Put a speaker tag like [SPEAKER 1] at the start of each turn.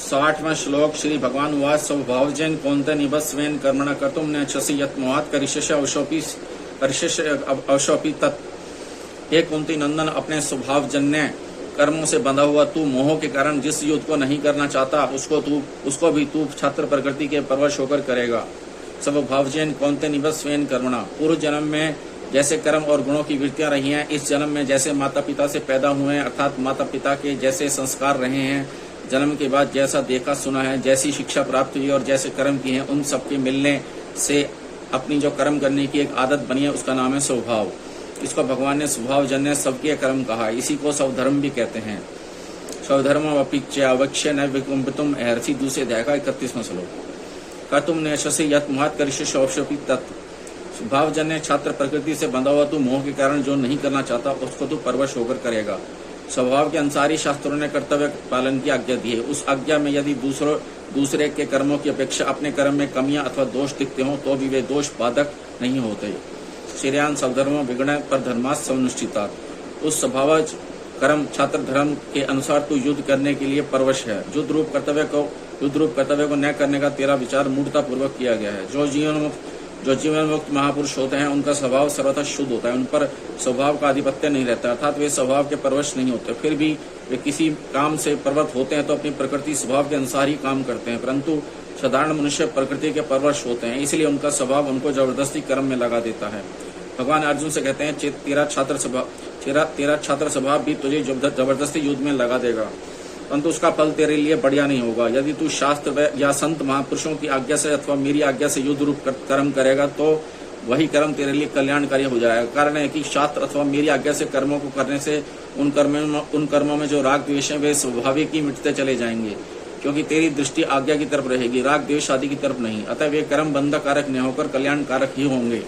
[SPEAKER 1] 60वां श्लोक श्री भगवान उवाच स्वभावजेन कौन्ते निबस्वेन कर्मणा कर्तुम न इच्छसि यत् मोहात् करिष्यसि अवशोऽपि तत्। हे कुंती नंदन, अपने स्वभावजन्य कर्मों से बंधा हुआ तू मोह के कारण जिस युद्ध को नहीं करना चाहता उसको भी तू छात्र प्रकृति के परवश होकर करेगा। स्वभावजेन कौन्ते निबस्वेन कर्मणा, पूर्व जन्म में जैसे कर्म और गुणों की वृत्तियां रही हैं, इस जन्म में जैसे माता पिता से पैदा हुए हैं अर्थात माता पिता के जैसे संस्कार रहे हैं, जन्म के बाद जैसा देखा सुना है, जैसी शिक्षा प्राप्त हुई और जैसे कर्म किए हैं, उन सबके मिलने से अपनी जो कर्म करने की एक आदत बनी है उसका नाम है स्वभाव। इसको भगवान ने स्वभावजन्य सबके कर्म कहा, इसी को स्वधर्म भी कहते हैं। स्वधर्म अपिच्यवक्ष्य न विकुंभितुम अर्षि, दूसरे अध्याय का 31वां श्लोक। कर्तुम न इच्छसि यत् मोहात् करिष्यसि अवशोऽपि तत्। स्वभावजन्य छात्र प्रकृति से बंधा हुआ तू मोह के कारण जो नहीं करना चाहता उसको तू परवश होकर करेगा। स्वभाव के अनुसार ही शास्त्रों ने कर्तव्य पालन की आज्ञा दी है। उस आज्ञा में यदि दूसरे के कर्मों की अपेक्षा अपने कर्म में कमियां अथवा दोष दिखते हों तो भी वे दोष बाधक नहीं होते। श्रेयान स्वधर्म विगुण पर धर्मात् स्वनुष्ठितात्। उस स्वभावज कर्म छात्र धर्म के अनुसार तू युद्ध करने के लिए परवश है। युद्ध रूप कर्तव्य को न करने का तेरा विचार मूढ़ता पूर्वक किया गया है। जो जीवन मुक्त महापुरुष होते हैं उनका स्वभाव सर्वथा शुद्ध होता है, उन पर स्वभाव का आधिपत्य नहीं रहता, अर्थात वे स्वभाव के परवश नहीं होते। फिर भी वे किसी काम से प्रवृत्त होते हैं तो अपनी प्रकृति स्वभाव के अनुसार ही काम करते हैं, परंतु साधारण मनुष्य प्रकृति के परवश होते हैं, इसलिए उनका स्वभाव उनको जबरदस्ती कर्म में लगा देता है। भगवान अर्जुन से कहते हैं तेरा छात्र स्वभाव भी तुझे जबरदस्ती युद्ध में लगा देगा, परंतु उसका फल तेरे लिए बढ़िया नहीं होगा। यदि तू शास्त्र या संत महापुरुषों की आज्ञा से अथवा मेरी आज्ञा से युद्ध रूप कर्म करेगा तो वही कर्म तेरे लिए कल्याणकारी हो जाएगा। कारण है कि शास्त्र अथवा मेरी आज्ञा से कर्मों को करने से उन कर्मों में जो राग द्वेष है वे स्वाभाविक ही मिटते चले जाएंगे, क्योंकि तेरी दृष्टि आज्ञा की तरफ रहेगी, राग द्वेष आदि की तरफ नहीं। अतः वे कर्म बंधक कारक न होकर कल्याण कारक ही होंगे।